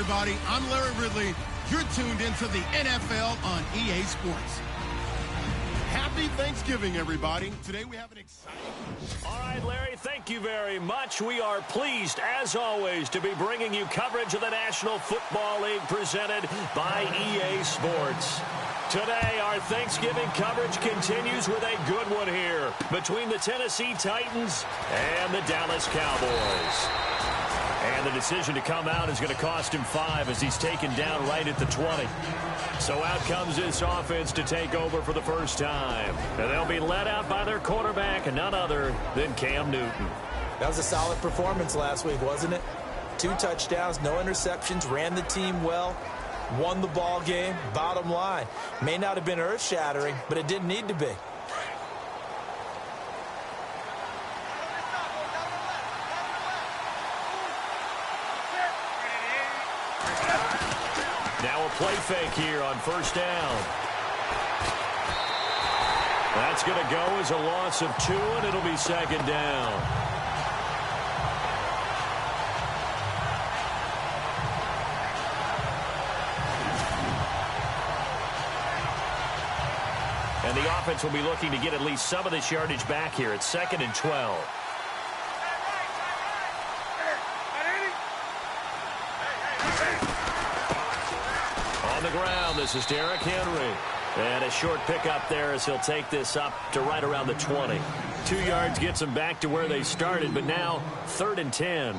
everybody. I'm Larry Ridley. You're tuned into the NFL on EA Sports. Happy Thanksgiving, everybody. Today we have an exciting... All right, Larry, thank you very much. We are pleased, as always, to be bringing you coverage of the National Football League presented by EA Sports. Today, our Thanksgiving coverage continues with a good one here between the Tennessee Titans and the Dallas Cowboys. And the decision to come out is going to cost him 5 as he's taken down right at the 20. So out comes this offense to take over for the first time. And they'll be led out by their quarterback and none other than Cam Newton. That was a solid performance last week, wasn't it? 2 touchdowns, no interceptions, ran the team well, won the ball game. Bottom line, may not have been earth-shattering, but it didn't need to be. Now a play fake here on first down. That's going to go as a loss of 2, and it'll be second down. And the offense will be looking to get at least some of this yardage back here at 2nd and 12. The ground. This is Derrick Henry. And a short pickup there as he'll take this up to right around the 20. 2 yards gets them back to where they started, but now 3rd and 10.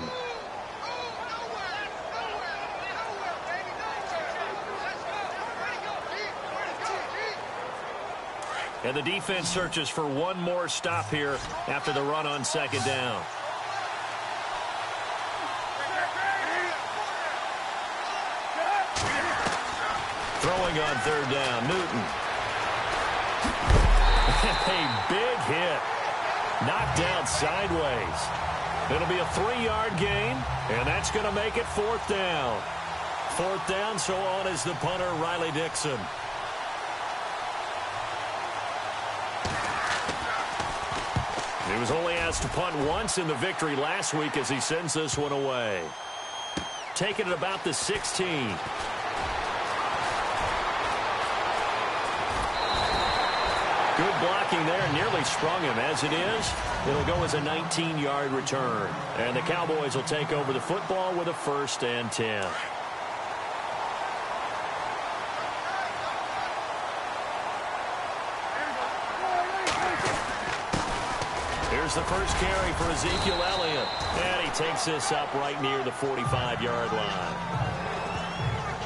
And the defense searches for one more stop here after the run on 2nd down. Throwing on 3rd down, Newton. A big hit. Knocked down sideways. It'll be a 3-yard gain, and that's going to make it 4th down. 4th down, so on is the punter, Riley Dixon. He was only asked to punt once in the victory last week as he sends this one away. Taking it about the 16. Good blocking there, nearly sprung him. As it is, it'll go as a 19-yard return. And the Cowboys will take over the football with a 1st and 10. Here's the first carry for Ezekiel Elliott. And he takes this up right near the 45-yard line.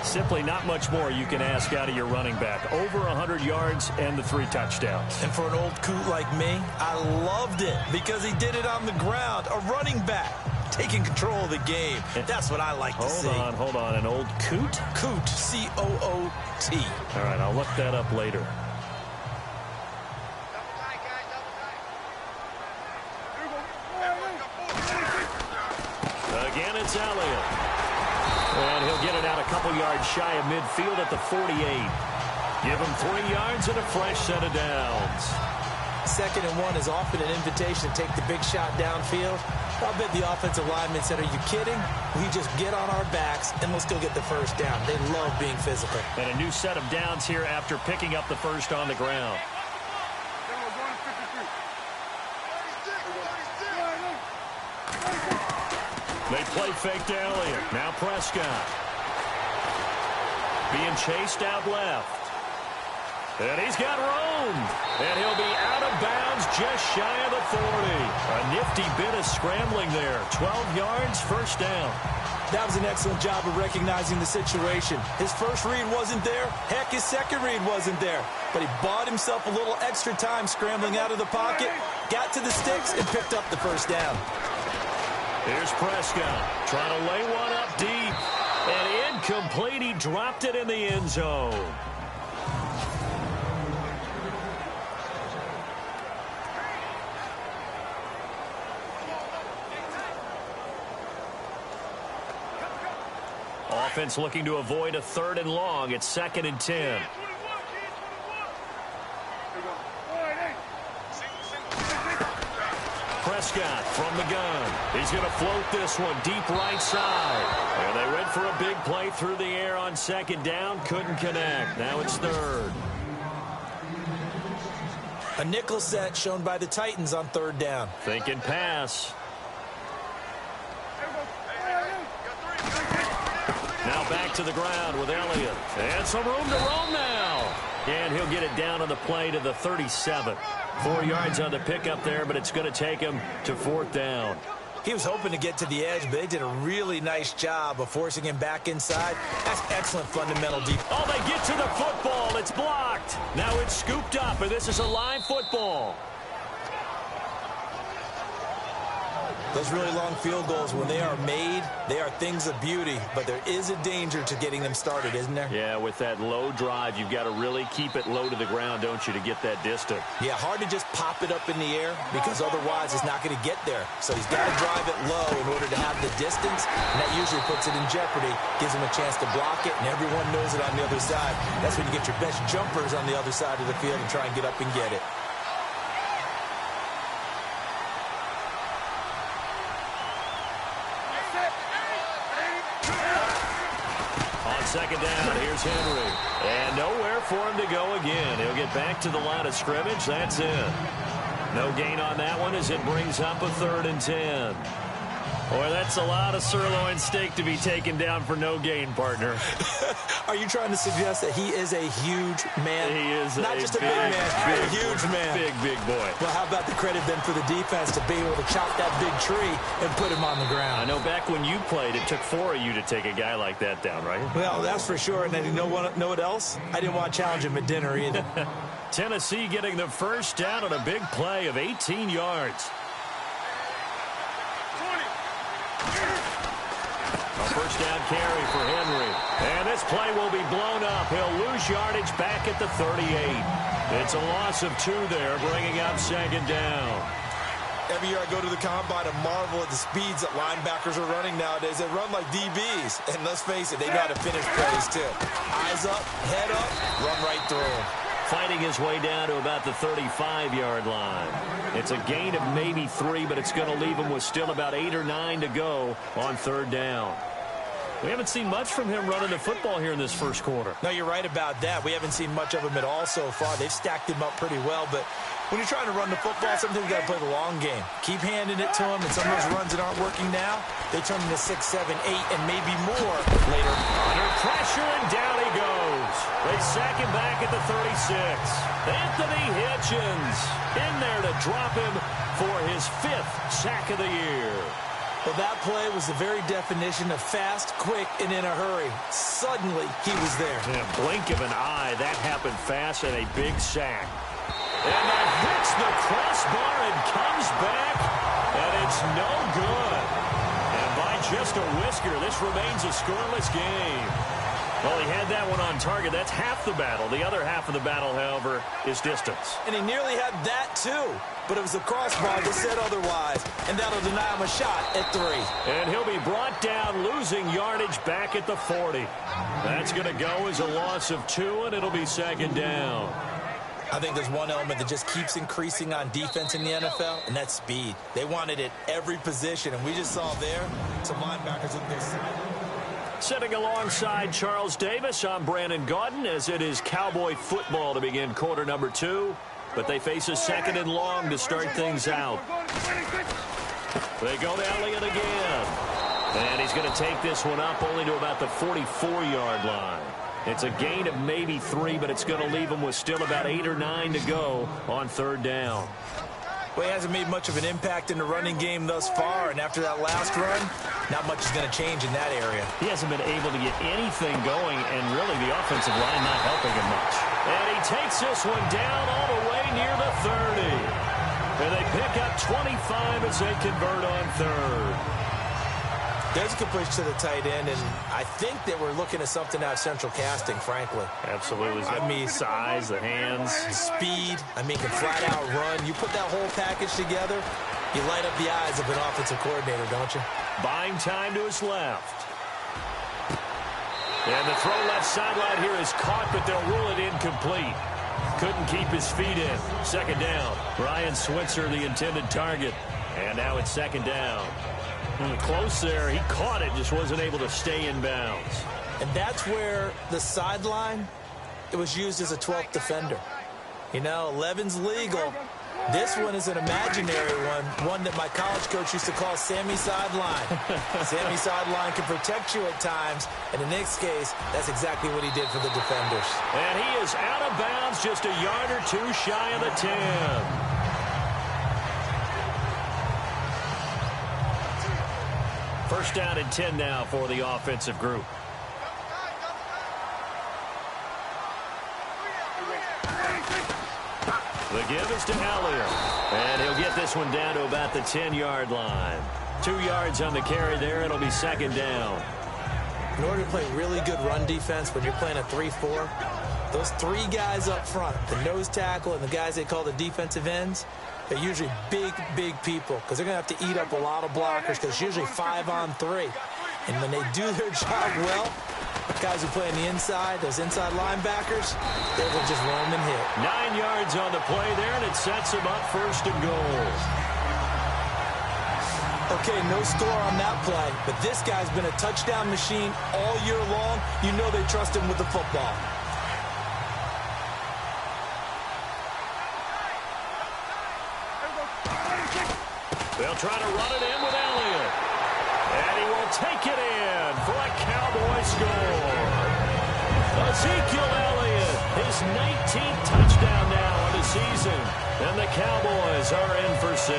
Simply not much more you can ask out of your running back. Over 100 yards and the 3 touchdowns. And for an old coot like me, I loved it because he did it on the ground. A running back taking control of the game. That's what I like to see. Hold on. An old coot? Coot, C-O-O-T. All right, I'll look that up later. Again, it's Elliott. And he'll get it out a couple yards shy of midfield at the 48. Give him 3 yards and a fresh set of downs. 2nd and 1 is often an invitation to take the big shot downfield. I'll bet the offensive lineman said, are you kidding? We just get on our backs and let's go get the 1st down. They love being physical. And a new set of downs here after picking up the 1st on the ground. They play fake to Elliott. Now Prescott. Being chased out left. And he's got room. And he'll be out of bounds just shy of the 40. A nifty bit of scrambling there. 12 yards, 1st down. That was an excellent job of recognizing the situation. His first read wasn't there. Heck, his second read wasn't there. But he bought himself a little extra time scrambling out of the pocket, got to the sticks, and picked up the 1st down. Here's Prescott trying to lay one up deep. And incomplete. He dropped it in the end zone. Offense looking to avoid a 3rd and long. It's 2nd and 10. Prescott from the gun. He's going to float this one deep right side. And they went for a big play through the air on second down. Couldn't connect. Now it's third. A nickel set shown by the Titans on third down. Thinking pass. Now back to the ground with Elliott. And some room to roam now. And he'll get it down on the play to the 37. 4 yards on the pickup there, but it's going to take him to fourth down. He was hoping to get to the edge, but they did a really nice job of forcing him back inside. That's excellent fundamental defense. Oh, they get to the football. It's blocked. Now it's scooped up, and this is a live football. Those really long field goals, when they are made, they are things of beauty, but there is a danger to getting them started, isn't there? Yeah, with that low drive, you've got to really keep it low to the ground, don't you, to get that distance. Yeah, hard to just pop it up in the air because otherwise it's not going to get there. So he's got to drive it low in order to have the distance, and that usually puts it in jeopardy, gives him a chance to block it, and everyone knows it on the other side. That's when you get your best jumpers on the other side of the field and try and get up and get it. Second down, here's Henry. And nowhere for him to go again. He'll get back to the line of scrimmage. That's it. No gain on that one as it brings up a 3rd and 10. Boy, that's a lot of sirloin steak to be taken down for no gain, partner. Are you trying to suggest that he is a huge man? He is not just a big man, a huge man. Big boy. Well, how about the credit then for the defense to be able to chop that big tree and put him on the ground? I know back when you played, it took 4 of you to take a guy like that down, right? Well, that's for sure. And then you know what else? I didn't want to challenge him at dinner either. Tennessee getting the first down on a big play of 18 yards. A first down carry for Henry. And this play will be blown up. He'll lose yardage back at the 38. It's a loss of 2 there, bringing up second down. Every year I go to the combine and marvel at the speeds that linebackers are running nowadays. They run like DBs. And let's face it, they know how to finish plays too. Eyes up, head up, run right through them. Fighting his way down to about the 35-yard line. It's a gain of maybe 3, but it's going to leave him with still about 8 or 9 to go on third down. We haven't seen much from him running the football here in this first quarter. No, you're right about that. We haven't seen much of him at all so far. They've stacked him up pretty well, but when you're trying to run the football, sometimes you got to play the long game. Keep handing it to him, and some of those runs that aren't working now, they turn into 6, 7, 8, and maybe more later. Under pressure, and down he goes. They sack him back at the 36. Anthony Hitchens in there to drop him for his 5th sack of the year. Well, that play was the very definition of fast, quick, and in a hurry. Suddenly, he was there. In a blink of an eye, that happened fast and a big sack. And that hits the crossbar and comes back, and it's no good. And by just a whisker, this remains a scoreless game. Well, he had that one on target. That's half the battle. The other half of the battle, however, is distance. And he nearly had that, too. But it was the crossbar that said otherwise, and that'll deny him a shot at 3. And he'll be brought down, losing yardage back at the 40. That's going to go as a loss of 2, and it'll be second down. I think there's one element that just keeps increasing on defense in the NFL, and that's speed. They want it at every position, and we just saw there some linebackers at this side. Sitting alongside Charles Davis, I'm Brandon Gaudin, as it is Cowboy football to begin quarter number 2. But they face a 2nd and long to start things out. They go to Elliott again. And he's going to take this one up only to about the 44-yard line. It's a gain of maybe 3, but it's going to leave him with still about 8 or 9 to go on third down. Well, he hasn't made much of an impact in the running game thus far, and after that last run, not much is going to change in that area. He hasn't been able to get anything going, and really the offensive line not helping him much. And he takes this one down all the way near the 30. And they pick up 25 as they convert on third. There's a good push to the tight end, and I think that we're looking at something out of central casting, frankly. Absolutely. I mean, size, the hands. Speed. I mean, can flat out run. You put that whole package together, you light up the eyes of an offensive coordinator, don't you? Buying time to his left. And the throw left sideline here is caught, but they'll rule it incomplete. Couldn't keep his feet in. Second down. Brian Switzer, the intended target. And now it's second down. Close there. He caught it, just wasn't able to stay in bounds. And that's where the sideline, it was used as a 12th defender. You know, 11's legal. This one is an imaginary one that my college coach used to call Sammy Sideline. Sammy Sideline can protect you at times, and in this case, that's exactly what he did for the defenders. And he is out of bounds, just a yard or two shy of the 10. First down and 10 now for the offensive group. The give is to Elliott. And he'll get this one down to about the 10-yard line. 2 yards on the carry there. It'll be second down. In order to play really good run defense when you're playing a 3-4, those 3 guys up front, the nose tackle and the guys they call the defensive ends, they're usually big, big people because they're going to have to eat up a lot of blockers because it's usually 5-on-3. And when they do their job well, guys who play on the inside, those inside linebackers, they will just roam and hit. 9 yards on the play there, and it sets them up first and goal. Okay, no score on that play, but this guy's been a touchdown machine all year long. You know they trust him with the football. They'll try to run it in with Elliott. And he will take it in for a Cowboy score. Ezekiel Elliott, his 19th touchdown now on the season. And the Cowboys are in for 6.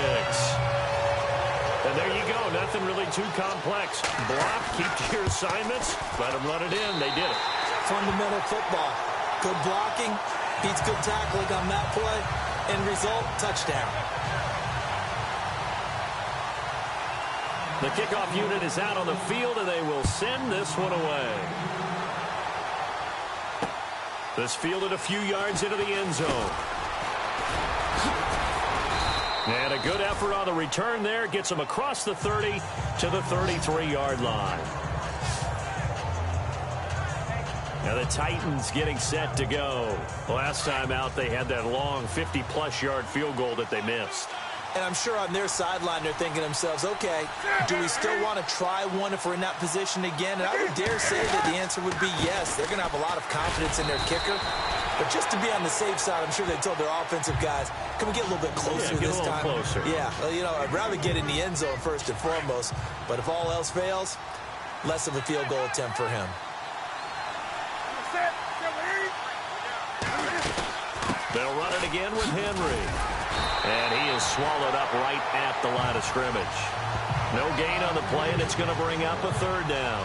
And there you go. Nothing really too complex. Block, keep to your assignments, let them run it in. They did it. Fundamental football. Good blocking, beats good tackling on that play. End result, touchdown. The kickoff unit is out on the field, and they will send this one away. This fielded a few yards into the end zone. And a good effort on the return there. Gets them across the 30 to the 33-yard line. Now the Titans getting set to go. Last time out, they had that long 50-plus yard field goal that they missed. And I'm sure on their sideline they're thinking to themselves, okay, do we still want to try one if we're in that position again? And I would dare say that the answer would be yes. They're going to have a lot of confidence in their kicker. But just to be on the safe side, I'm sure they told their offensive guys, can we get a little bit closer this time? Closer. Yeah, well, you know, I'd rather get in the end zone first and foremost. But if all else fails, less of a field goal attempt for him. They'll run it again with Henry. And he is swallowed up right at the line of scrimmage. No gain on the play, and it's going to bring up a third down.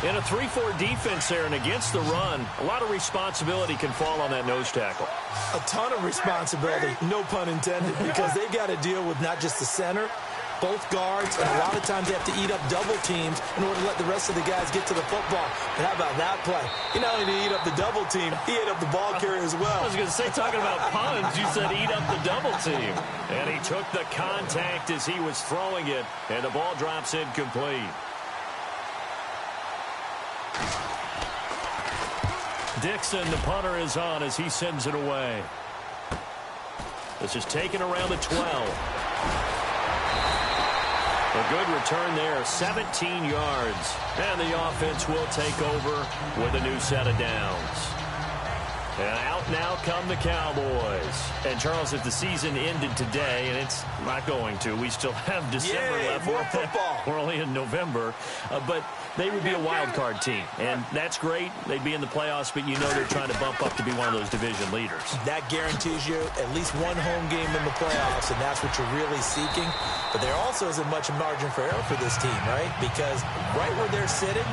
In a 3-4 defense there and against the run, a lot of responsibility can fall on that nose tackle. A ton of responsibility, no pun intended, because they've got to deal with not just the center, both guards, and a lot of times they have to eat up double teams in order to let the rest of the guys get to the football. But how about that play? He not only did he eat up the double team, he ate up the ball carrier as well. I was going to say, talking about puns, you said eat up the double team. And he took the contact as he was throwing it, and the ball drops incomplete. Dixon, the punter, is on as he sends it away. This is taken around the 12. A good return there, 17 yards. And the offense will take over with a new set of downs. And out now come the Cowboys. And, Charles, if the season ended today, and it's not going to, we still have December left. More football. We're only in November. But they would be a wild card team. And that's great. They'd be in the playoffs, but you know they're trying to bump up to be one of those division leaders. That guarantees you at least one home game in the playoffs, and that's what you're really seeking. But there also isn't much margin for error for this team, right? Because right where they're sitting,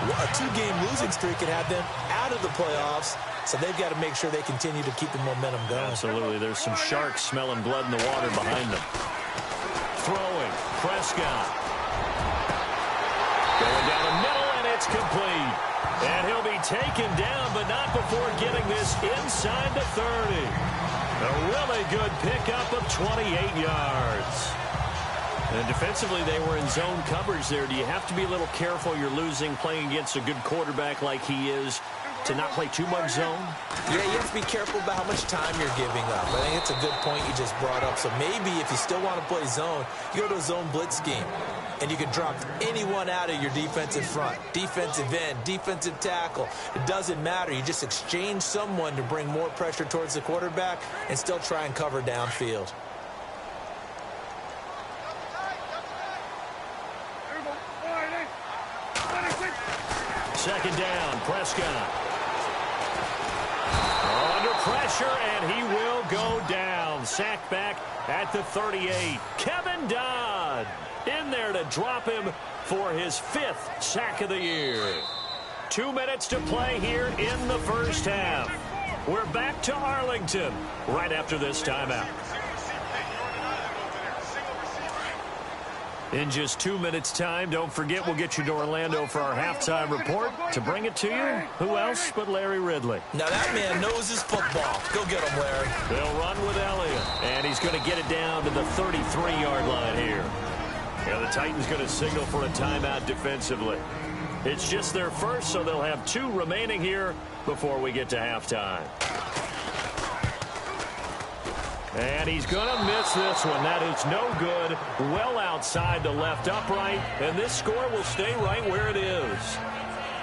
a 2-game losing streak could have them out of the playoffs. So they've got to make sure they continue to keep the momentum going. Absolutely. There's some sharks smelling blood in the water behind them. Throwing. Prescott. Going down the middle, and it's complete. And he'll be taken down, but not before getting this inside the 30. A really good pickup of 28 yards. And defensively, they were in zone coverage there. Do you have to be a little careful? You're losing, playing against a good quarterback like he is. to not play too much zone? Yeah, you have to be careful about how much time you're giving up. I think it's a good point you just brought up. So maybe if you still want to play zone, you go to a zone blitz scheme. And you can drop anyone out of your defensive front, defensive end, defensive tackle. It doesn't matter. You just exchange someone to bring more pressure towards the quarterback and still try and cover downfield. Second down, Prescott. Under pressure, and he will go down. Sacked back at the 38. Kevin Dodd in there to drop him for his 5th sack of the year. 2 minutes to play here in the first half. We're back to Arlington right after this timeout. In just 2 minutes' time, don't forget we'll get you to Orlando for our halftime report. To bring it to you, who else but Larry Ridley? Now that man knows his football. Go get him, Larry. They'll run with Elliott, and he's going to get it down to the 33-yard line here. Yeah, the Titans going to signal for a timeout defensively. It's just their first, so they'll have 2 remaining here before we get to halftime. And he's going to miss this one. That is no good. Well outside the left upright, and this score will stay right where it is.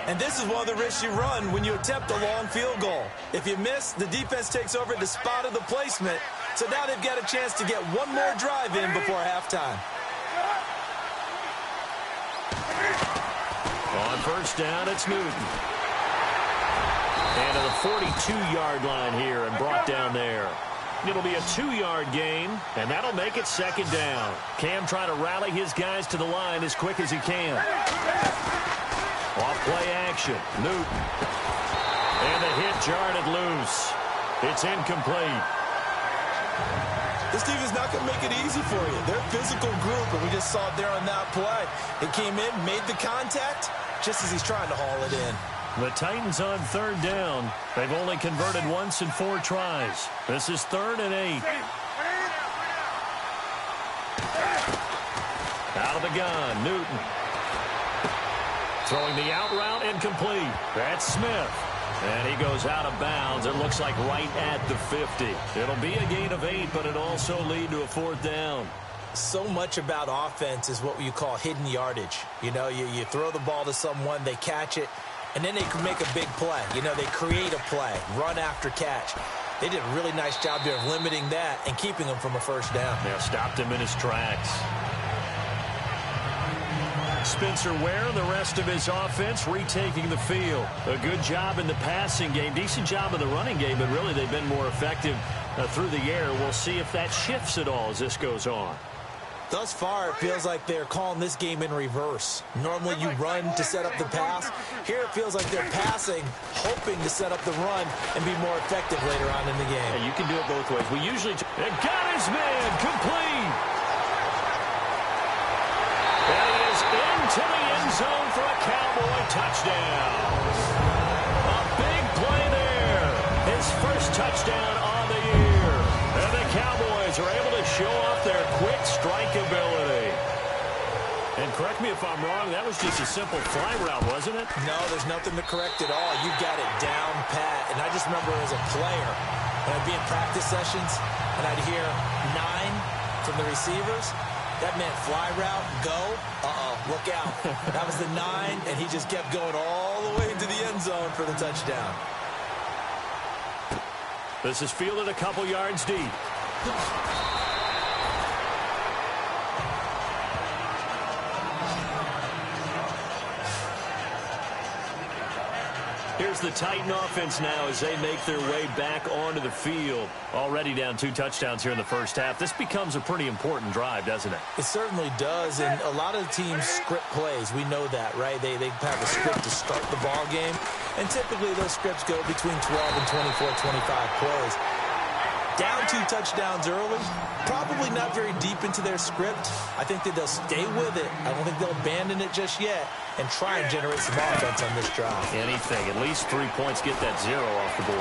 And this is one of the risks you run when you attempt a long field goal. If you miss, the defense takes over at the spot of the placement. So now they've got a chance to get one more drive in before halftime. On first down, it's Newton. And to the 42-yard line here and brought down there. It'll be a 2-yard gain, and that'll make it second down. Cam trying to rally his guys to the line as quick as he can. Off play action, Newton. And the hit jarred it loose. It's incomplete. This team is not going to make it easy for you. They're a physical group, and we just saw it there on that play. It came in, made the contact, just as he's trying to haul it in. The Titans on third down. They've only converted once in 4 tries. This is 3rd and 8. Out of the gun, Newton. Throwing the out route incomplete. That's Smith. And he goes out of bounds. It looks like right at the 50. It'll be a gain of 8, but it'll also lead to a 4th down. So much about offense is what you call hidden yardage. You know, you throw the ball to someone, they catch it, and then they can make a big play. You know, they create a play, run after catch. They did a really nice job there of limiting that and keeping him from a first down. Yeah, stopped him in his tracks. Spencer Ware and the rest of his offense retaking the field. A good job in the passing game, decent job in the running game, but really they've been more effective through the air. We'll see if that shifts at all as this goes on. Thus far, it feels like they're calling this game in reverse. Normally you run to set up the pass. Here it feels like they're passing, hoping to set up the run and be more effective later on in the game. Yeah, you can do it both ways. We usually... And got his man complete! And he is into the end zone for a Cowboy touchdown. A big play there. His first touchdown on the year. And the Cowboys are able to show off their quick strike ability. And correct me if I'm wrong, that was just a simple fly route, wasn't it? No, there's nothing to correct at all. You got it down pat. And I just remember as a player, when I'd be in practice sessions, and I'd hear 9 from the receivers, that meant fly route, go, look out. That was the 9, and he just kept going all the way into the end zone for the touchdown. This is fielded a couple yards deep. Here's the Titan offense now as they make their way back onto the field. Already down 2 touchdowns here in the first half. This becomes a pretty important drive, doesn't it? It certainly does, and a lot of teams script plays. We know that, right? They have a script to start the ball game, and typically those scripts go between 12 and 24, 25 plays. Down 2 touchdowns early, probably not very deep into their script. I think that they'll stay with it. I don't think they'll abandon it just yet and try and generate some offense on this drive. Anything, at least 3 points, get that 0 off the board.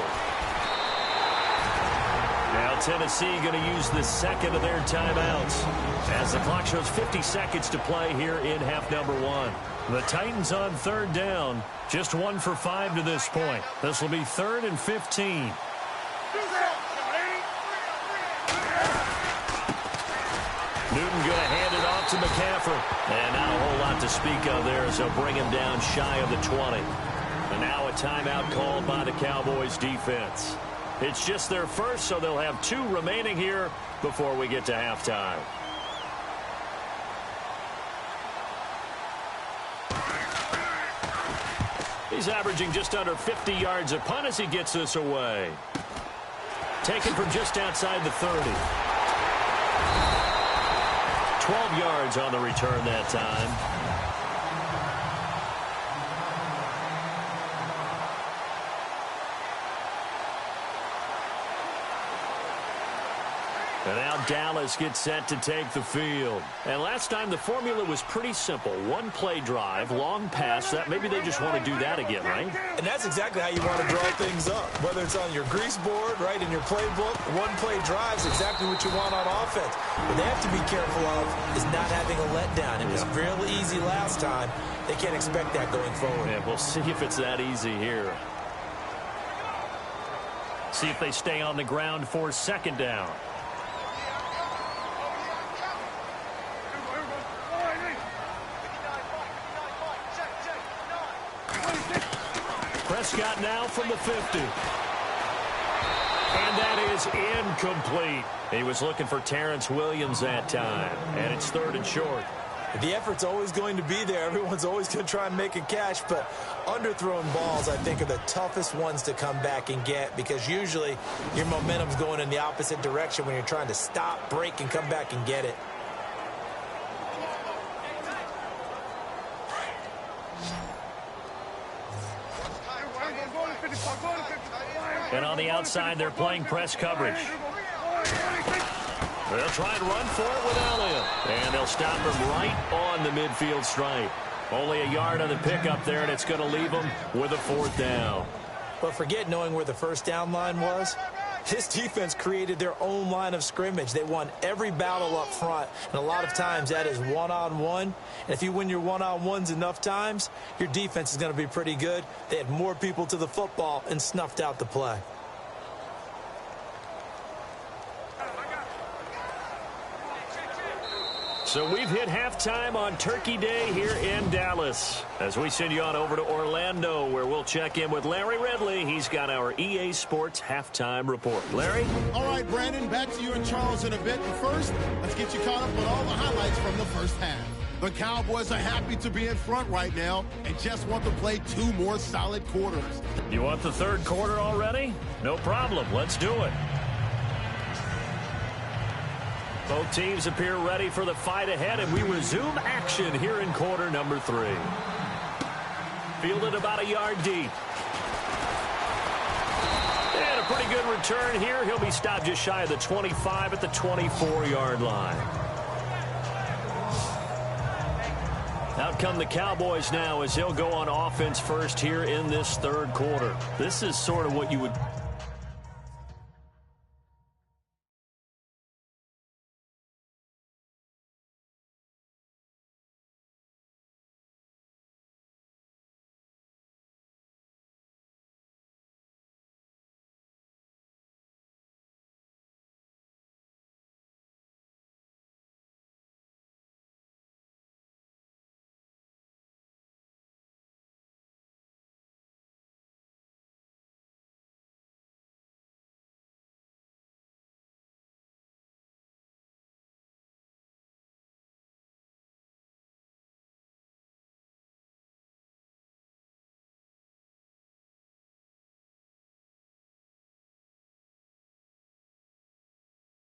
Now Tennessee going to use the second of their timeouts as the clock shows 50 seconds to play here in half number 1. The Titans on third down. Just 1 for 5 to this point. This will be 3rd and 15. Newton going to hand it off to McCaffrey. And not a whole lot to speak of there as they'll bring him down shy of the 20. And now a timeout called by the Cowboys defense. It's just their first, so they'll have 2 remaining here before we get to halftime. He's averaging just under 50 yards a punt as he gets this away. Taken from just outside the 30. 12 yards on the return that time. And now Dallas gets set to take the field. And last time the formula was pretty simple. 1 play drive, long pass. That maybe they just want to do that again, right? And that's exactly how you want to draw things up. Whether it's on your grease board, right, in your playbook, 1 play drive is exactly what you want on offense. What they have to be careful of is not having a letdown. It was real easy last time. They can't expect that going forward. Yeah, we'll see if it's that easy here. See if they stay on the ground for 2nd down. Prescott now from the 50. And that is incomplete. He was looking for Terrence Williams that time. And it's 3rd and short. The effort's always going to be there. Everyone's always going to try and make a catch. But underthrown balls, I think, are the toughest ones to come back and get. Because usually your momentum's going in the opposite direction when you're trying to stop, break, and come back and get it. And on the outside, they're playing press coverage. They'll try and run for it with Elliott. And they'll stop him right on the midfield stripe. Only a yard on the pickup there, and it's going to leave them with a 4th down. But forget knowing where the 1st down line was. This defense created their own line of scrimmage. They won every battle up front, and a lot of times that is one-on-one. And if you win your one-on-ones enough times, your defense is going to be pretty good. They had more people to the football and snuffed out the play. So we've hit halftime on Turkey Day here in Dallas. As we send you on over to Orlando, where we'll check in with Larry Ridley. He's got our EA Sports halftime report. Larry? All right, Brandon, back to you and Charles in a bit. But first, let's get you caught up with all the highlights from the first half. The Cowboys are happy to be in front right now and just want to play 2 more solid quarters. You want the 3rd quarter already? No problem. Let's do it. Both teams appear ready for the fight ahead, and we resume action here in quarter number 3. Fielded about a yard deep. And a pretty good return here. He'll be stopped just shy of the 25 at the 24-yard line. Out come the Cowboys now as they'll go on offense first here in this 3rd quarter. This is sort of what you would...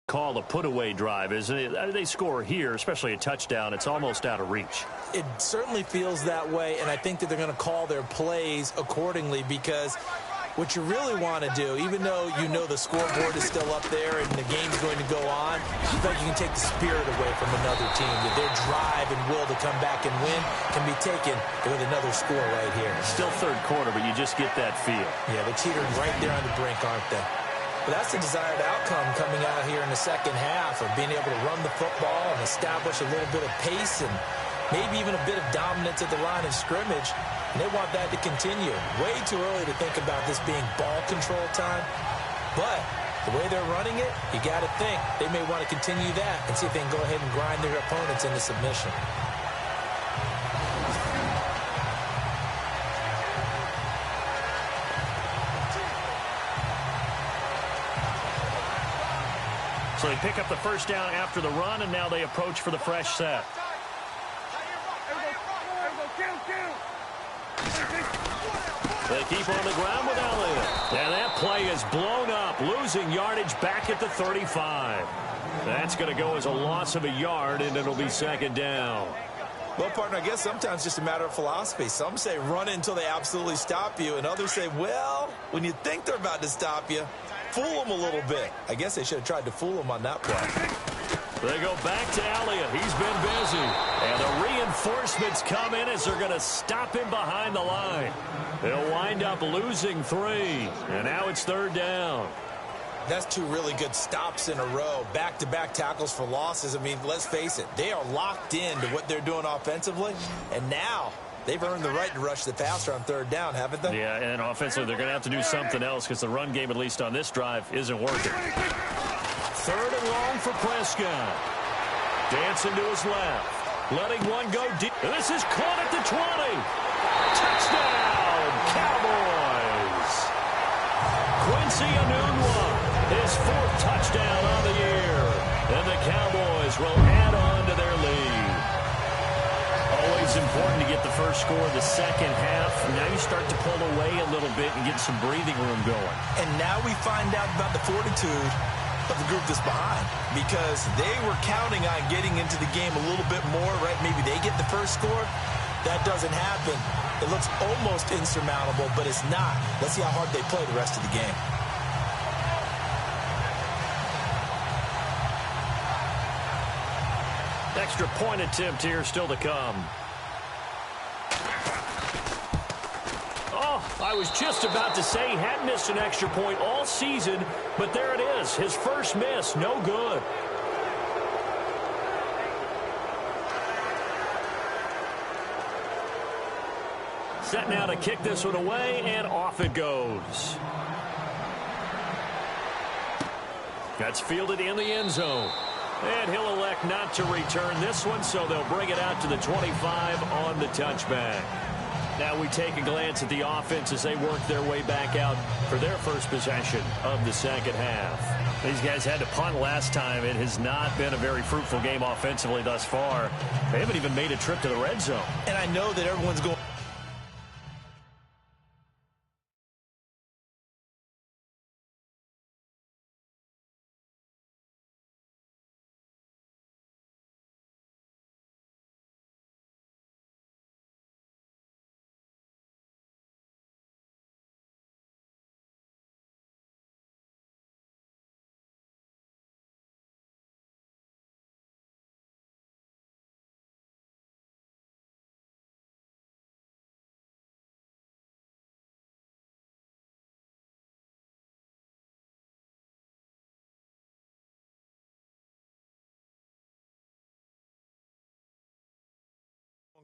call a put-away drive, isn't it? They score here, especially a touchdown. It's almost out of reach. It certainly feels that way, and I think that they're going to call their plays accordingly because what you really want to do, even though you know the scoreboard is still up there and the game's going to go on, you feel like you can take the spirit away from another team, that their drive and will to come back and win can be taken with another score right here. Still 3rd quarter, but you just get that feel. Yeah, they're teetering right there on the brink, aren't they? But that's the desired outcome coming out here in the 2nd half of being able to run the football and establish a little bit of pace and maybe even a bit of dominance at the line of scrimmage, and they want that to continue. Way too early to think about this being ball control time, but the way they're running it, you got to think they may want to continue that and see if they can go ahead and grind their opponents into submission. So they pick up the first down after the run, and now they approach for the fresh set. They keep on the ground with Elliott. And that play is blown up, losing yardage back at the 35. That's going to go as a loss of a yard, and it'll be second down. Well, partner, I guess sometimes it's just a matter of philosophy. Some say run until they absolutely stop you, and others say, well, when you think they're about to stop you, fool them a little bit. I guess they should have tried to fool him on that play. They go back to Elliott. He's been busy. And the reinforcements come in as they're going to stop him behind the line. They'll wind up losing 3. And now it's third down. That's 2 really good stops in a row. Back-to-back tackles for losses. I mean, let's face it. They are locked into what they're doing offensively. And now they've earned the right to rush the passer on third down, haven't they? Yeah, and offensively, they're going to have to do something else because the run game, at least on this drive, isn't working. Third and long for Prescott. Dancing to his left. Letting one go deep. This is caught at the 20. Touchdown, Cowboys. Quincy Enunwa, his 4th touchdown on the year. And the Cowboys will add on to their lead. Always important to get the first score of the second half. Now you start to pull away a little bit and get some breathing room going. And now we find out about the fortitude of the group that's behind, because they were counting on getting into the game a little bit more, right? Maybe they get the first score. That doesn't happen. It looks almost insurmountable, but it's not. Let's see how hard they play the rest of the game. Extra point attempt here still to come. I was just about to say he hadn't missed an extra point all season, but there it is. His first miss, no good. Set now to kick this one away, and off it goes. That's fielded in the end zone. And he'll elect not to return this one, so they'll bring it out to the 25 on the touchback. Now we take a glance at the offense as they work their way back out for their first possession of the second half. These guys had to punt last time. It has not been a very fruitful game offensively thus far. They haven't even made a trip to the red zone. And I know that everyone's going...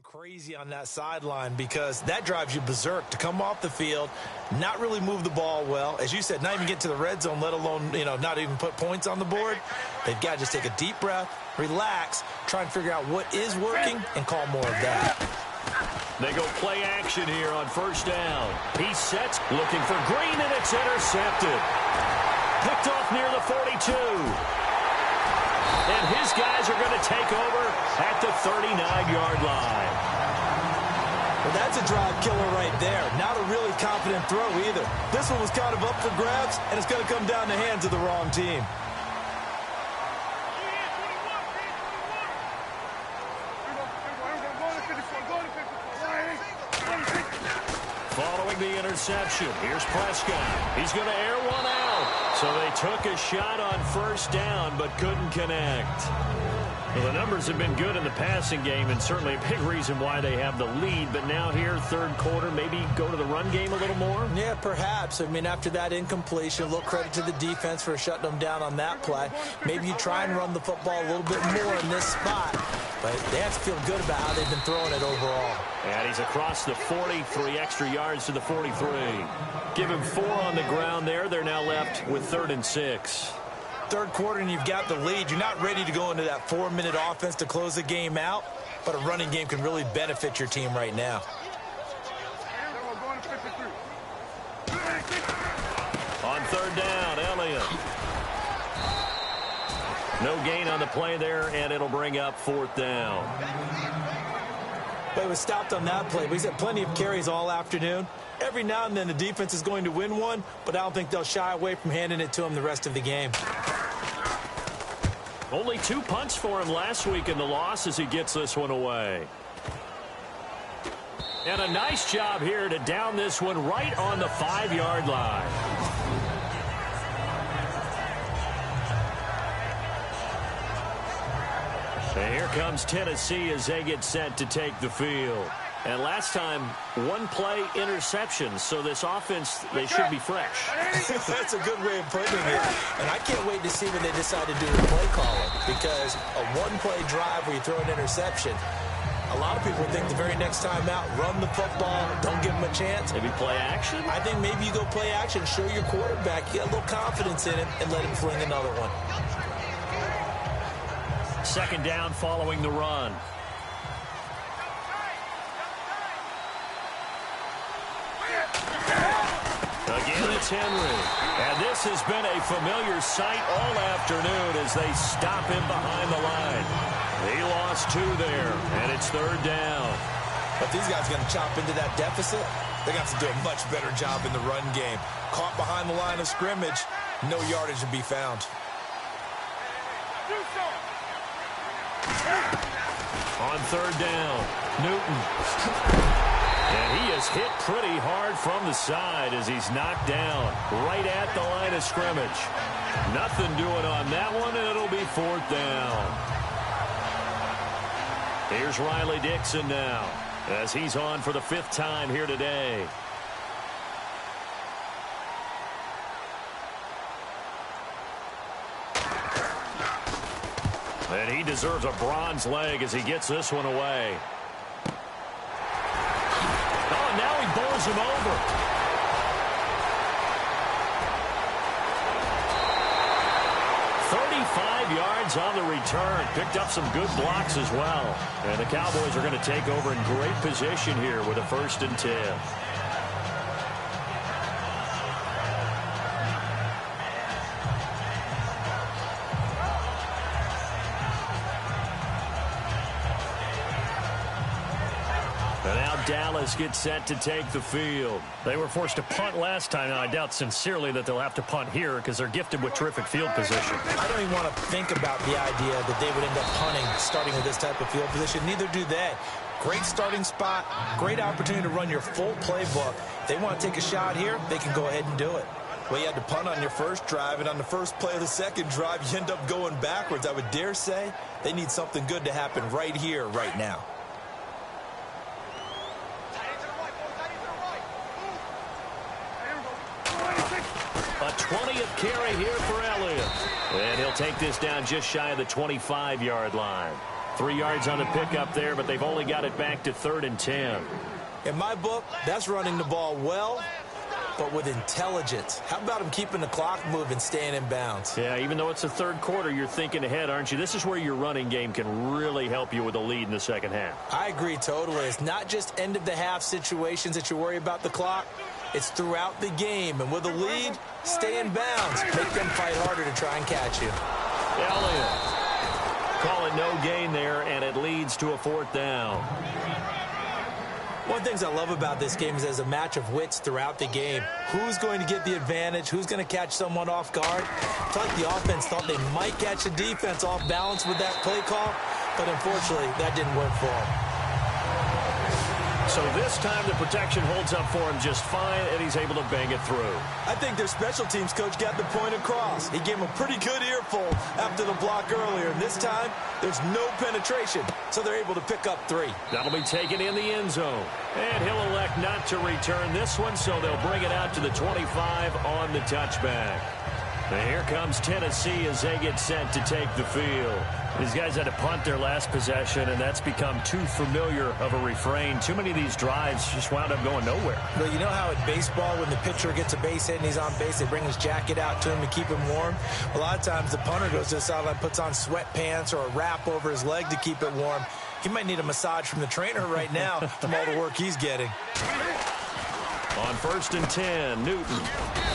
crazy on that sideline, because that drives you berserk to come off the field, not really move the ball well. As you said, not even get to the red zone, let alone, not even put points on the board. They've got to just take a deep breath, relax, try and figure out what is working and call more of that. They go play action here on first down. He sets, looking for Green, and it's intercepted. Picked off near the 42. And his guys are going to take over at the 39-yard line. Well, that's a drive killer right there. Not a really confident throw either. This one was kind of up for grabs, and it's going to come down the hands of the wrong team. Following the interception, here's Prescott. He's going to air one out. So they took a shot on first down, but couldn't connect. Well, the numbers have been good in the passing game, and certainly a big reason why they have the lead. But now here, third quarter, maybe go to the run game a little more? Yeah, perhaps. I mean, after that incompletion, a little credit to the defense for shutting them down on that play. Maybe you try and run the football a little bit more in this spot. but they have to feel good about how they've been throwing it overall. And he's across the 40, 3 extra yards to the 43. Give him 4 on the ground there. They're now left with 3rd and 6. Third quarter and you've got the lead. You're not ready to go into that 4-minute offense to close the game out, but a running game can really benefit your team right now. On 3rd down, Elliott. No gain on the play there, and it'll bring up 4th down. But it was stopped on that play. But he's had plenty of carries all afternoon. Every now and then the defense is going to win one, but I don't think they'll shy away from handing it to him the rest of the game. Only 2 punts for him last week in the loss as he gets this one away. And a nice job here to down this one right on the 5-yard line. And here comes Tennessee as they get set to take the field. And last time, 1-play interception. So this offense, they should be fresh. That's a good way of putting it. And I can't wait to see when they decide to do the play calling. Because a 1-play drive where you throw an interception, a lot of people think the very next time out, run the football, don't give them a chance. Maybe play action? I think maybe you go play action, show your quarterback, you got a little confidence in him, and let him fling another one. 2nd down following the run. Again, it's Henry. And this has been a familiar sight all afternoon as they stop him behind the line. He lost 2 there, and it's 3rd down. But these guys are going to chop into that deficit. They got to do a much better job in the run game. Caught behind the line of scrimmage, no yardage to be found. On 3rd down, Newton. And he is hit pretty hard from the side as he's knocked down right at the line of scrimmage. Nothing doing on that one, and it'll be 4th down. Here's Riley Dixon now as he's on for the 5th time here today. And he deserves a bronze leg as he gets this one away. Oh, now he bowls him over. Yards on the return. Picked up some good blocks as well. And the Cowboys are going to take over in great position here with a 1st and 10. And now Dallas gets set to take the field. They were forced to punt last time. Now, I doubt sincerely that they'll have to punt here because they're gifted with terrific field position. I don't even want to think about the idea that they would end up punting starting with this type of field position. Neither do they. Great starting spot, great opportunity to run your full playbook. If they want to take a shot here, they can go ahead and do it. Well, you had to punt on your first drive, and on the first play of the second drive, you end up going backwards. I would dare say they need something good to happen right here, right now. A 20th carry here for Elliott. And he'll take this down just shy of the 25-yard line. 3 yards on the pickup there, but they've only got it back to 3rd and 10. In my book, that's running the ball well, but with intelligence. How about him keeping the clock moving, staying in bounds? Yeah, even though it's the 3rd quarter, you're thinking ahead, aren't you? This is where your running game can really help you with a lead in the 2nd half. I agree totally. It's not just end-of-the-half situations that you worry about the clock. It's throughout the game. And with a lead, stay in bounds. Make them fight harder to try and catch you. Elliott calling no gain there, and it leads to a 4th down. One of the things I love about this game is there's a match of wits throughout the game. Who's going to get the advantage? Who's going to catch someone off guard? I felt like the offense thought they might catch the defense off balance with that play call, but unfortunately, that didn't work for them. So this time the protection holds up for him just fine, and he's able to bang it through. I think their special teams coach got the point across. He gave him a pretty good earful after the block earlier, and this time there's no penetration, so they're able to pick up 3. That'll be taken in the end zone. And he'll elect not to return this one, so they'll bring it out to the 25 on the touchback. And here comes Tennessee as they get set to take the field. These guys had to punt their last possession, and that's become too familiar of a refrain. Too many of these drives just wound up going nowhere. Well, you know how in baseball, when the pitcher gets a base hit and he's on base, they bring his jacket out to him to keep him warm? A lot of times the punter goes to the sideline, puts on sweatpants or a wrap over his leg to keep it warm. He might need a massage from the trainer right now from all the work he's getting. On 1st and 10, Newton.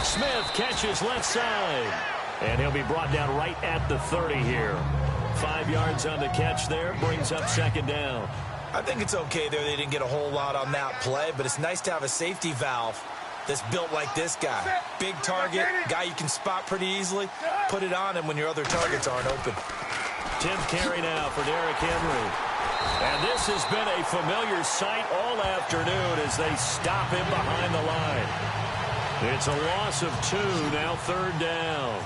Smith catches left side. And he'll be brought down right at the 30 here. 5 yards on the catch there, brings up 2nd down. I think it's okay there. They didn't get a whole lot on that play, but it's nice to have a safety valve that's built like this guy. Big target, guy you can spot pretty easily. Put it on him when your other targets aren't open. 10th carry now for Derrick Henry. And this has been a familiar sight all afternoon as they stop him behind the line. It's a loss of 2, now 3rd down.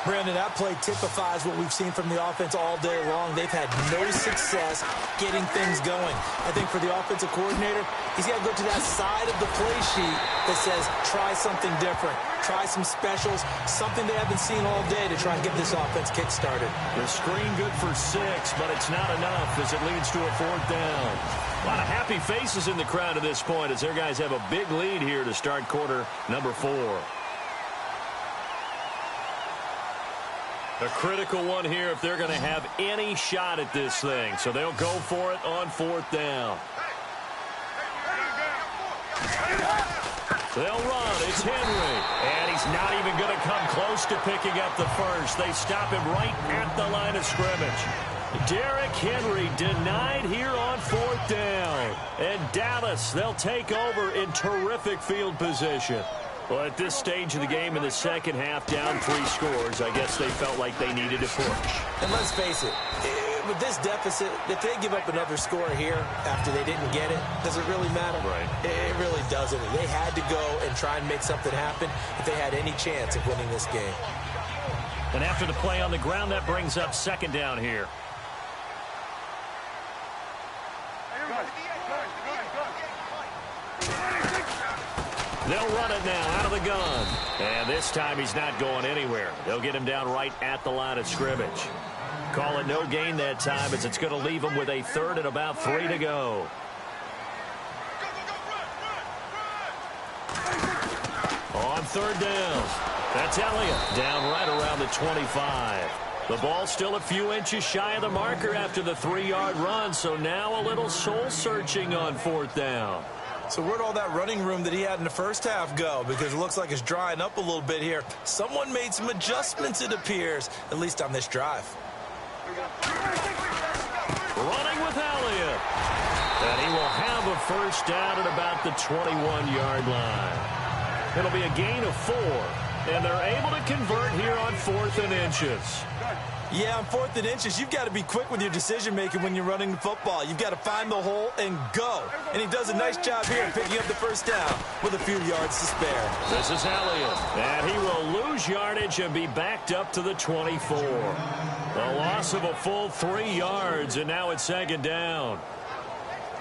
Brandon, that play typifies what we've seen from the offense all day long. They've had no success getting things going. I think for the offensive coordinator, he's got to go to that side of the play sheet that says, try something different. Try some specials, something they haven't seen all day to try and get this offense kick-started. The screen good for 6, but it's not enough as it leads to a 4th down. A lot of happy faces in the crowd at this point as their guys have a big lead here to start quarter number 4. A critical one here if they're going to have any shot at this thing. So they'll go for it on 4th down. They'll run. It's Henry. And he's not even going to come close to picking up the first. They stop him right at the line of scrimmage. Derrick Henry denied here on 4th down. And Dallas, they'll take over in terrific field position. Well, at this stage of the game in the second half, down 3 scores, I guess they felt like they needed to push. And let's face it, with this deficit, if they give up another score here after they didn't get it, does it really matter? Right. It really doesn't. They had to go and try and make something happen if they had any chance of winning this game. And after the play on the ground, that brings up 2nd down here. They'll run it now out of the gun. And this time he's not going anywhere. They'll get him down right at the line of scrimmage. Call it no gain that time as it's going to leave him with a 3rd and about 3 to go. On 3rd down. That's Elliott down right around the 25. The ball still a few inches shy of the marker after the 3-yard run. So now a little soul searching on 4th down. So where'd all that running room that he had in the first half go? Because it looks like it's drying up a little bit here. Someone made some adjustments, it appears, at least on this drive. Running with Elliott. And he will have a 1st down at about the 21-yard line. It'll be a gain of 4. And they're able to convert here on 4th and inches. Yeah, on 4th and inches, you've got to be quick with your decision-making when you're running the football. You've got to find the hole and go. And he does a nice job here picking up the 1st down with a few yards to spare. This is Elliott. And he will lose yardage and be backed up to the 24. A loss of a full 3 yards, and now it's 2nd down.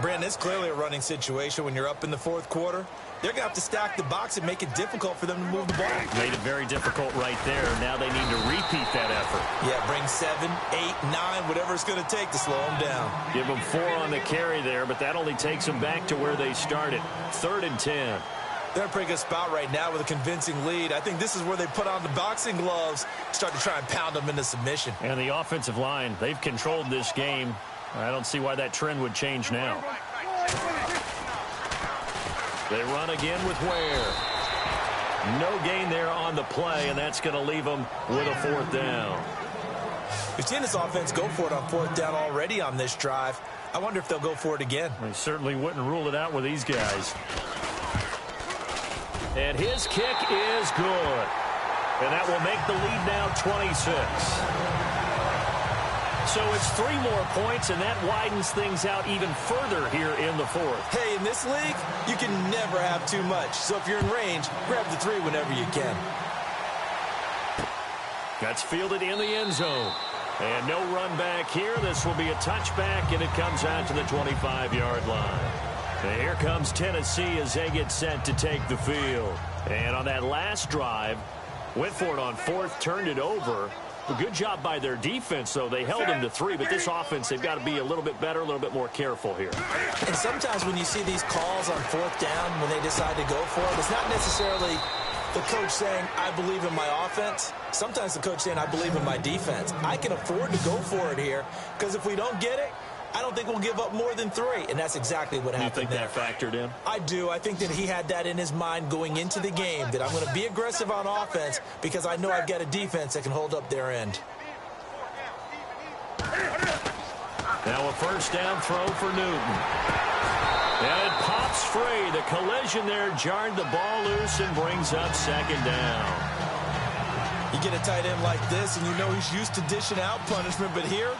Brandon, it's clearly a running situation when you're up in the 4th quarter. They're going to have to stack the box and make it difficult for them to move the ball. Made it very difficult right there. Now they need to repeat that effort. Yeah, bring 7, 8, 9, whatever it's going to take to slow them down. Give them 4 on the carry there, but that only takes them back to where they started. 3rd and 10. They're in a pretty good spot right now with a convincing lead. I think this is where they put on the boxing gloves, start to try and pound them into submission. And the offensive line, they've controlled this game. I don't see why that trend would change now. They run again with Ware. No gain there on the play, and that's going to leave them with a 4th down. We've seen this offense go for it on 4th down already on this drive. I wonder if they'll go for it again. They certainly wouldn't rule it out with these guys. And his kick is good. And that will make the lead now 26. So it's 3 more points, and that widens things out even further here in the 4th. Hey, in this league, you can never have too much. So if you're in range, grab the 3 whenever you can. That's fielded in the end zone. And no run back here. This will be a touchback, and it comes out to the 25-yard line. And here comes Tennessee as they get set to take the field. And on that last drive, Went for it on fourth, turned it over. A good job by their defense, though. They held them to 3, but this offense, they've got to be a little bit better, a little bit more careful here. And sometimes when you see these calls on fourth down, when they decide to go for it, it's not necessarily the coach saying, I believe in my offense. Sometimes the coach saying, I believe in my defense. I can afford to go for it here, because if we don't get it, I don't think we'll give up more than 3, and that's exactly what happened. You think that factored in? I do. I think that he had that in his mind going into the game, that I'm going to be aggressive on offense because I know I've got a defense that can hold up their end. Now a first down throw for Newton. And it pops free. The collision there jarred the ball loose and brings up second down. You get a tight end like this, and you know he's used to dishing out punishment, but here,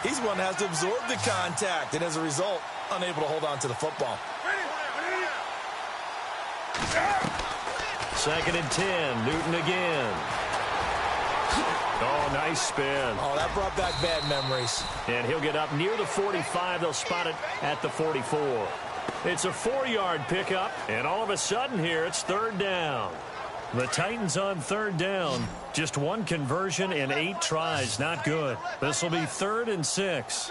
he's one that has to absorb the contact, and as a result, unable to hold on to the football. Second and 10, Newton again. Oh, nice spin. Oh, that brought back bad memories. And he'll get up near the 45. They'll spot it at the 44. It's a 4-yard pickup, and all of a sudden here, it's third down. The Titans on third down. Just one conversion in 8 tries. Not good. This will be 3rd and 6.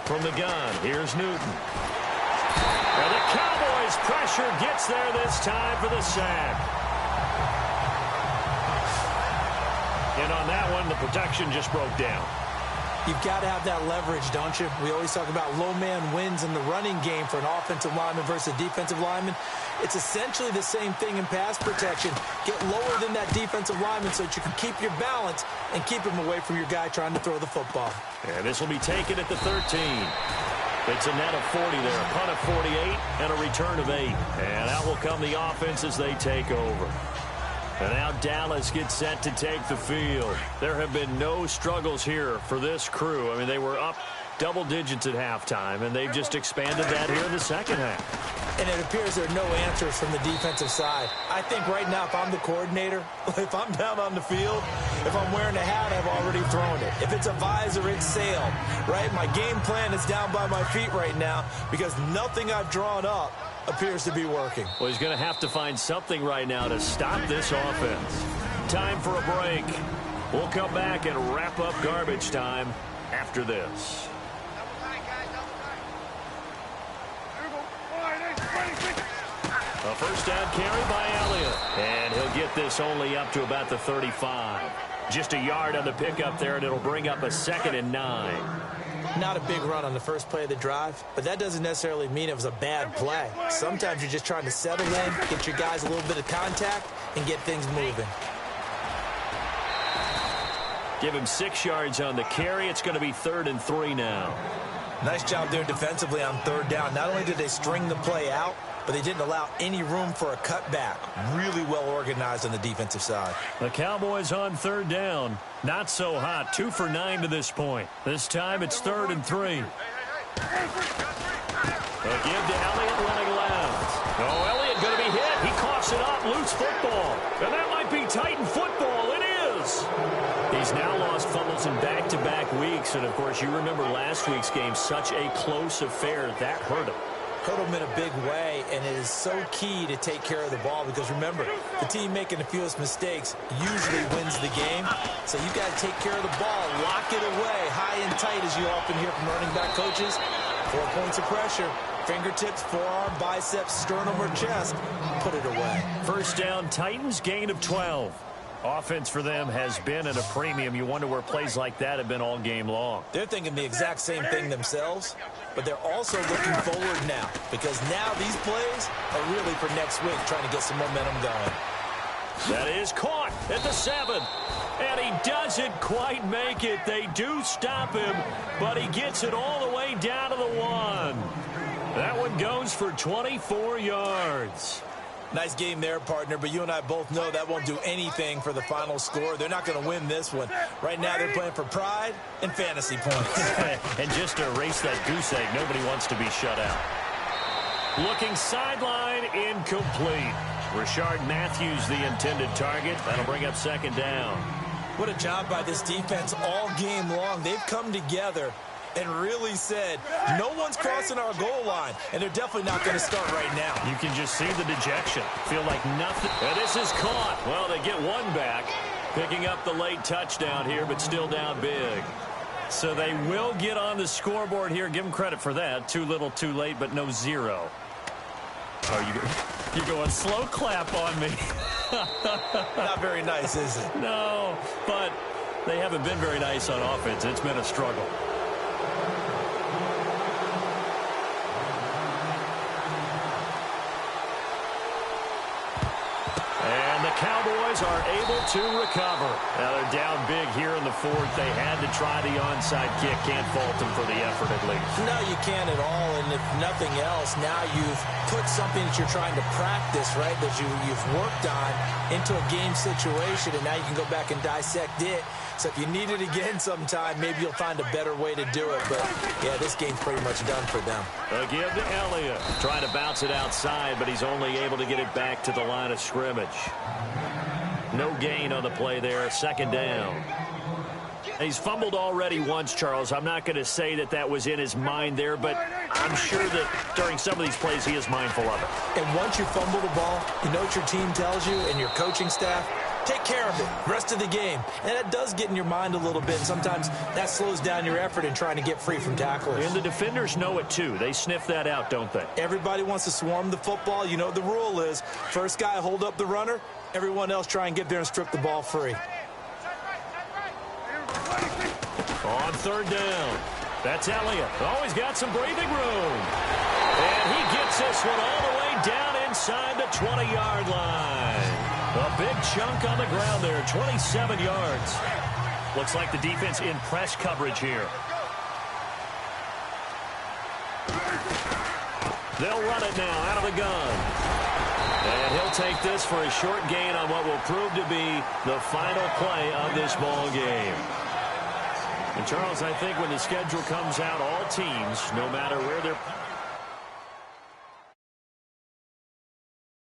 From the gun, here's Newton. And the Cowboys' pressure gets there this time for the sack. And on that one, the protection just broke down. You've got to have that leverage, don't you? We always talk about low man wins in the running game for an offensive lineman versus a defensive lineman. It's essentially the same thing in pass protection. Get lower than that defensive lineman so that you can keep your balance and keep him away from your guy trying to throw the football. And this will be taken at the 13. It's a net of 40 there, a punt of 48, and a return of 8. And out will come the offense as they take over. And now Dallas gets set to take the field. There have been no struggles here for this crew. I mean, they were up double digits at halftime, and they've just expanded that here in the second half. And it appears there are no answers from the defensive side. I think right now, if I'm the coordinator, if I'm down on the field, if I'm wearing a hat, I've already thrown it. If it's a visor, it's sailed, right? My game plan is down by my feet right now because nothing I've drawn up appears to be working. Well, he's going to have to find something right now to stop this offense. Time for a break. We'll come back and wrap up garbage time after this. A first down carry by Elliott. And he'll get this only up to about the 35. Just a yard on the pickup there, and it'll bring up a 2nd and 9. Not a big run on the first play of the drive, but that doesn't necessarily mean it was a bad play. Sometimes you're just trying to settle in, get your guys a little bit of contact, and get things moving. Give him 6 yards on the carry. It's going to be 3rd and 3 now. Nice job there defensively on third down. Not only did they string the play out, but they didn't allow any room for a cutback. Really well organized on the defensive side. The Cowboys on third down. Not so hot. 2 for 9 to this point. This time it's 3rd and 3. A give to Elliott running left. Oh, Elliott going to be hit. He coughs it up. Loose football. And that might be Titan football. It is. He's now lost fumbles in back-to-back weeks. And, of course, you remember last week's game. Such a close affair. That hurt him. Hurt him in a big way, and it is so key to take care of the ball because, remember, the team making the fewest mistakes usually wins the game. So you got to take care of the ball, lock it away, high and tight, as you often hear from running back coaches. 4 points of pressure, fingertips, forearm, biceps, sternum, or chest. Put it away. First down, Titans, gain of 12. Offense for them has been at a premium. You wonder where plays like that have been all game long. They're thinking the exact same thing themselves, but they're also looking forward now because now these plays are really for next week, trying to get some momentum going. That is caught at the 7. And he doesn't quite make it. They do stop him, but he gets it all the way down to the 1. That one goes for 24 yards. Nice game there, partner, but you and I both know that won't do anything for the final score. They're not going to win this one. Right now, they're playing for pride and fantasy points. And just to erase that goose egg, nobody wants to be shut out. Looking sideline, incomplete. Rashard Matthews, the intended target. That'll bring up 2nd down. What a job by this defense all game long. They've come together and really said, no one's crossing our goal line, and they're definitely not going to start right now. You can just see the dejection. Feel like nothing. And this is caught. Well, they get one back, picking up the late touchdown here, but still down big. So they will get on the scoreboard here. Give them credit for that. Too little, too late, but no zero. Oh, you're going slow clap on me. Not very nice, is it? No, but they haven't been very nice on offense. It's been a struggle. And the Cowboys are able to recover. Now they're down big here in the fourth. They had to try the onside kick. Can't fault them for the effort at least. No, you can't at all. And if nothing else, now you've put something that you're trying to practice, right, that you've worked on into a game situation, and now you can go back and dissect it. So if you need it again sometime, maybe you'll find a better way to do it. But, yeah, this game's pretty much done for them. A give to Elliott. Trying to bounce it outside, but he's only able to get it back to the line of scrimmage. No gain on the play there. Second down. He's fumbled already once, Charles. I'm not going to say that was in his mind there, but I'm sure that during some of these plays he is mindful of it. And once you fumble the ball, you know what your team tells you and your coaching staff? Take care of it rest of the game. And that does get in your mind a little bit. And sometimes that slows down your effort in trying to get free from tacklers. And the defenders know it, too. They sniff that out, don't they? Everybody wants to swarm the football. You know what the rule is. First guy hold up the runner. Everyone else try and get there and strip the ball free. On third down. That's Elliott. Always got some breathing room. And he gets this one all the way down inside the 20-yard line. A big chunk on the ground there, 27 yards. Looks like the defense in press coverage here. They'll run it now out of the gun. And he'll take this for a short gain on what will prove to be the final play of this ball game. And, Charles, I think when the schedule comes out, all teams, no matter where they're